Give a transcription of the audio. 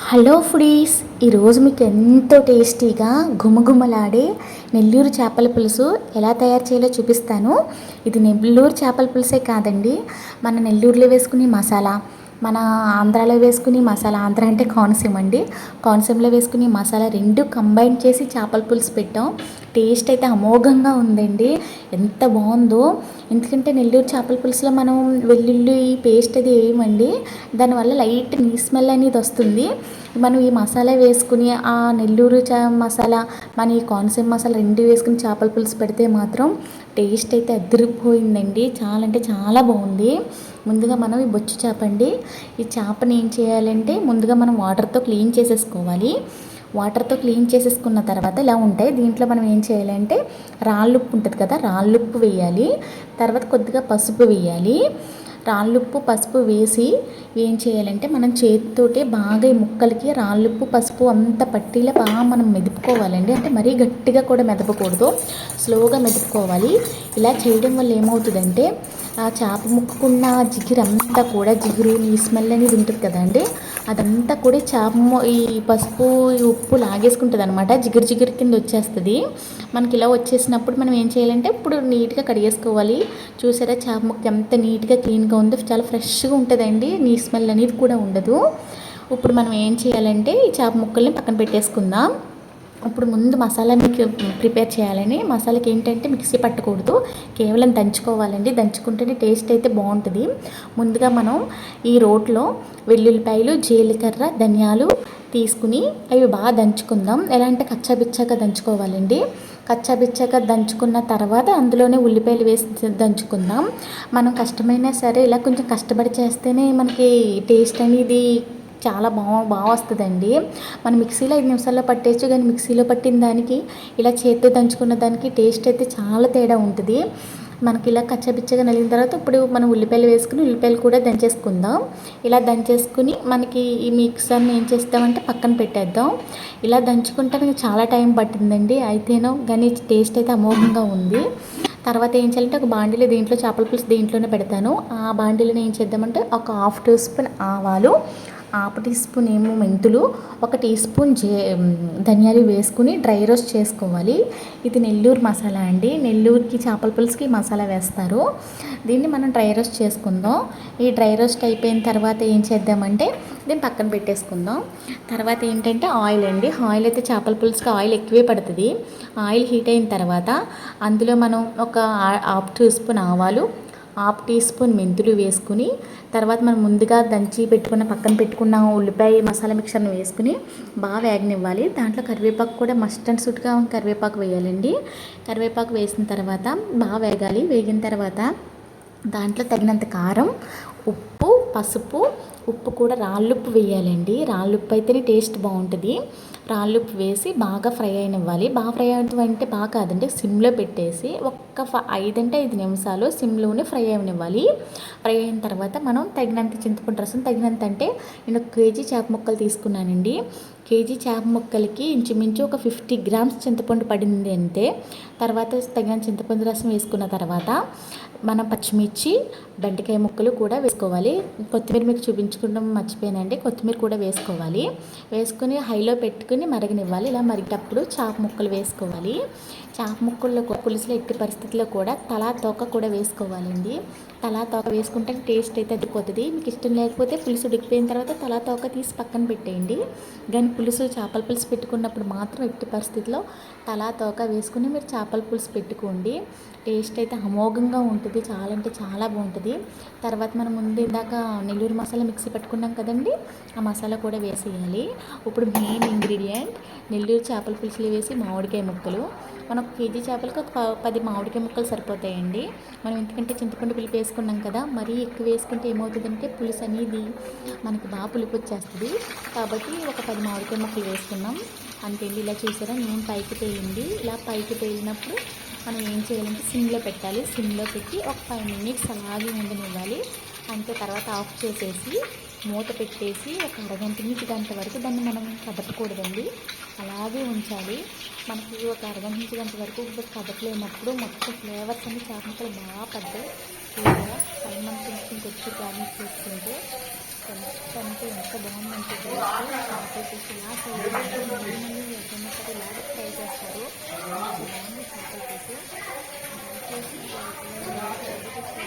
Hello foodies, ఈరోజు మీకు ఎంతో టేస్టీగా గుమగుమలాడే నెల్లూరు చేపల పులుసు ఎలా తయారు చేయాలో చూపిస్తాను. ఇది నెల్లూరు చేపల పులుసే కాదండి, మన నెల్లూరులో వేసుకునే మసాలా, మన ఆంధ్రాలో వేసుకునే మసాలా, ఆంధ్ర అంటే కోనసీమ అండి, కోనసీమలో వేసుకునే మసాలా రెండు కంబైన్ చేసి చేపల పులుసు పెట్టాం. టేస్ట్ అయితే అమోఘంగా ఉందండి, ఎంత బాగుందో. ఎందుకంటే నెల్లూరు చేపల పులుసులో మనం వెల్లుల్లి పేస్ట్ అది వేయమండి, దానివల్ల లైట్ నీ స్మెల్ అనేది వస్తుంది. మనం ఈ మసాలా వేసుకుని ఆ నెల్లూరు మసాలా, మన ఈ కోనసీమ మసాలా రెండు వేసుకుని చేపల పులుసు పెడితే మాత్రం టేస్ట్ అయితే అదిరిపోయిందండి, చాలా అంటే చాలా బాగుంది. ముందుగా మనం ఈ బొచ్చు చేప అండి, ఈ చేపని ఏం చేయాలంటే ముందుగా మనం వాటర్తో క్లీన్ చేసేసుకోవాలి. వాటర్తో క్లీన్ చేసేసుకున్న తర్వాత ఇలా ఉంటాయి. దీంట్లో మనం ఏం చేయాలంటే రాళ్ళుప్పు ఉంటుంది కదా, రాళ్ళుప్పు వేయాలి. తర్వాత కొద్దిగా పసుపు వేయాలి. రాళ్ళుప్పు పసుపు వేసి ఏం చేయాలంటే మనం చేతితోటి బాగా ఈ ముక్కలకి రాళ్ళుప్పు పసుపు అంత పట్టీలో బాగా మనం మెదుపుకోవాలండి. అంటే మరీ గట్టిగా కూడా మెదపకూడదు, స్లోగా మెదుపుకోవాలి. ఇలా చేయడం వల్ల ఏమవుతుందంటే ఆ చేప ముక్కకున్న జిగురు అంతా కూడా, జిగురు నీ స్మెల్ అనేది ఉంటుంది కదండి, అదంతా కూడా చేప ఈ పసుపు ఈ ఉప్పు లాగేసుకుంటుంది అనమాట, జిగురు జిగురు కింద వచ్చేస్తుంది. మనకి ఇలా వచ్చేసినప్పుడు మనం ఏం చేయాలంటే ఇప్పుడు నీట్గా కడిగేసుకోవాలి. చూసారా చేప ముక్క ఎంత నీట్గా క్లీన్గా ఉందో, చాలా ఫ్రెష్గా ఉంటుందండి, నీ స్మెల్ అనేది కూడా ఉండదు. ఇప్పుడు మనం ఏం చేయాలంటే ఈ చేప ముక్కల్ని పక్కన పెట్టేసుకుందాం. ఇప్పుడు ముందు మసాలా మీకు ప్రిపేర్ చేయాలని, మసాలాకి ఏంటంటే మిక్సీ పట్టకూడదు, కేవలం దంచుకోవాలండి, దంచుకుంటేనే టేస్ట్ అయితే బాగుంటుంది. ముందుగా మనం ఈ రోట్లో వెల్లుల్లిపాయలు, జీలకర్ర, ధనియాలు తీసుకుని అవి బాగా దంచుకుందాం. ఎలా అంటే కచ్చాబిచ్చాగా దంచుకోవాలండి. కచ్చాబిచ్చాగా దంచుకున్న తర్వాత అందులోనే ఉల్లిపాయలు వేసి దంచుకుందాం. మనం కష్టమైనా సరే ఇలా కొంచెం కష్టపడి చేస్తేనే మనకి టేస్ట్ అనేది చాలా బాగా వస్తుందండి. మనం మిక్సీలో 5 నిమిషాల్లో పట్టేయచ్చు, కానీ మిక్సీలో పట్టిన దానికి ఇలా చేతితో దంచుకున్న దానికి టేస్ట్ అయితే చాలా తేడా ఉంటుంది. మనకి ఇలా కచ్చబిచ్చగా నలిగిన తర్వాత ఇప్పుడు మనం ఉల్లిపాయలు వేసుకుని ఉల్లిపాయలు కూడా దంచేసుకుందాం. ఇలా దంచేసుకుని మనకి ఈ మిక్సర్ని ఏం చేస్తామంటే పక్కన పెట్టేద్దాం. ఇలా దంచుకుంటానికి చాలా టైం పట్టిందండి, అయితేనో కానీ టేస్ట్ అయితే అమోఘంగా ఉంది. తర్వాత ఏం చేయాలంటే ఒక బాండీలో, దీంట్లో చేపల పులుసు దీంట్లోనే పెడతాను, ఆ బాండీలో ఏం చేద్దామంటే ఒక 1/2 టీ స్పూన్ ఆవాలు, 1/2 టీ స్పూన్ ఏమో మెంతులు, 1 టీ స్పూన్ ధనియాలు వేసుకుని డ్రై రోస్ట్ చేసుకోవాలి. ఇది నెల్లూరు మసాలా అండి, నెల్లూరుకి చేపల పులుసుకి మసాలా వేస్తారు. దీన్ని మనం డ్రై రోస్ట్ చేసుకుందాం. ఈ డ్రై రోస్ట్ అయిపోయిన తర్వాత ఏం చేద్దామంటే దీన్ని పక్కన పెట్టేసుకుందాం. తర్వాత ఏంటంటే ఆయిల్ అండి, ఆయిల్ అయితే చేపల పులుసుకి ఆయిల్ ఎక్కువే పడుతుంది. ఆయిల్ హీట్ అయిన తర్వాత అందులో మనం ఒక 1/2 టీ స్పూన్ ఆవాలు, 1/2 టీ స్పూన్ మెంతులు వేసుకుని, తర్వాత మనం ముందుగా దంచి పెట్టుకున్న పక్కన పెట్టుకున్న ఉల్లిపాయ మసాలా మిక్చర్ని వేసుకుని బాగా వేగనివ్వాలి. దాంట్లో కరివేపాకు కూడా మస్ట్ అండ్ షుడ్గా కరివేపాకు వేయాలండి. కరివేపాకు వేసిన తర్వాత బాగా వేగాలి. వేగిన తర్వాత దాంట్లో తగినంత కారం, ఉప్పు, పసుపు, ఉప్పు కూడా రాళ్ళుప్పు వేయాలండి, రాళ్ళుప్పు అయితేనే టేస్ట్ బాగుంటుంది. రాళ్ళుప్పు వేసి బాగా ఫ్రై అయినివ్వాలి. బాగా ఫ్రై అంటే బాగా కాదండి, సిమ్లో పెట్టేసి ఒక్క 5 నిమిషాలు సిమ్లోనే ఫ్రై అయినివ్వాలి. ఫ్రై అయిన తర్వాత మనం తగినంత చింతపండు రసం, తగినంత అంటే నేను 1 కేజీ చేప ముక్కలు తీసుకున్నానండి. కేజీ చేప ముక్కలకి ఇంచుమించు ఒక 50 గ్రామ్స్ చింతపండు పడింది అంతే. తర్వాత తగినంత చింతపండు రసం వేసుకున్న తర్వాత మనం పచ్చిమిర్చి, బెండకాయ ముక్కలు కూడా వేసుకోవాలి. కొత్తిమీర మీకు చూపించుకోవడం మర్చిపోయానండి, కొత్తిమీర కూడా వేసుకోవాలి. వేసుకుని హైలో పెట్టుకుని మరగనివ్వాలి. ఇలా మరిగేటప్పుడు చేప ముక్కలు వేసుకోవాలి. చేప ముక్కల్లో పులుసులో ఎట్టి పరిస్థితుల్లో కూడా తలా తోక కూడా వేసుకోవాలండి. తలా తోక వేసుకుంటే టేస్ట్ అయితే అదిపోతుంది. మీకు ఇష్టం లేకపోతే పులుసు ఉడికిపోయిన తర్వాత తలా తోక తీసి పక్కన పెట్టేయండి. కానీ పులుసు చేపల పులుసు పెట్టుకున్నప్పుడు మాత్రం ఎట్టి పరిస్థితిలో తలా తోక వేసుకుని మీరు చేపల పులుసు పెట్టుకోండి. టేస్ట్ అయితే అమోఘంగా ఉంటుంది, చాలా అంటే చాలా బాగుంటుంది. తర్వాత మనం ముందు ఇందాక నెల్లూరు మసాలా మిక్సీ పెట్టుకున్నాం కదండి, ఆ మసాలా కూడా వేసేయాలి. ఇప్పుడు మెయిన్ ఇంగ్రీడియంట్ నెల్లూరు చేపల పులుసులు వేసి మామిడికాయ ముక్కలు. మనం 1 కేజీ చేపలకు ఒక 10 మామిడికాయ ముక్కలు సరిపోతాయండి. మనం ఎందుకంటే చింతపండు పులుపు వేసుకున్నాం కదా, మరీ ఎక్కువ వేసుకుంటే ఏమవుతుందంటే పులుసు అనేది మనకి బాగా పులుపు వచ్చేస్తుంది. కాబట్టి ఒక 10 మామిడికాయ ముక్కలు వేసుకున్నాం అంతే. ఇలా చూసారా నూనె పైకి తేలింది. ఇలా పైకి తేలినప్పుడు మనం ఏం చేయాలంటే సిమ్లో పెట్టాలి. సిమ్లో పెట్టి ఒక 5 మినిట్స్ అలాగే ఉండనివ్వాలి. అంతే. తర్వాత ఆఫ్ చేసేసి మూత పెట్టేసి ఒక అరగంట నుంచి గంట వరకు దాన్ని మనం కదపకూడదండి, అలాగే ఉంచాలి. మనకి ఒక అరగంట నుంచి గంట వరకు కదపలేనప్పుడు మొత్తం ఫ్లేవర్స్ అన్ని చేప ముక్కలు బాగా పడ్డాయి. ఇలా 5 మంత్స్ కొంచెం గార్నిష్ చేసుకుంటే ఎంత అంటే ఎంత బాగుందంటే టేస్ట్ చేపల పులుసు ఇలా చేయాలంటే మళ్ళీ మళ్ళీ ఎక్కడొక్కటి ఇలా ట్రై చేస్తారు. అంత బాగుంది చేపల పులుసు. దయచేసి ఇలా ట్రై చేసి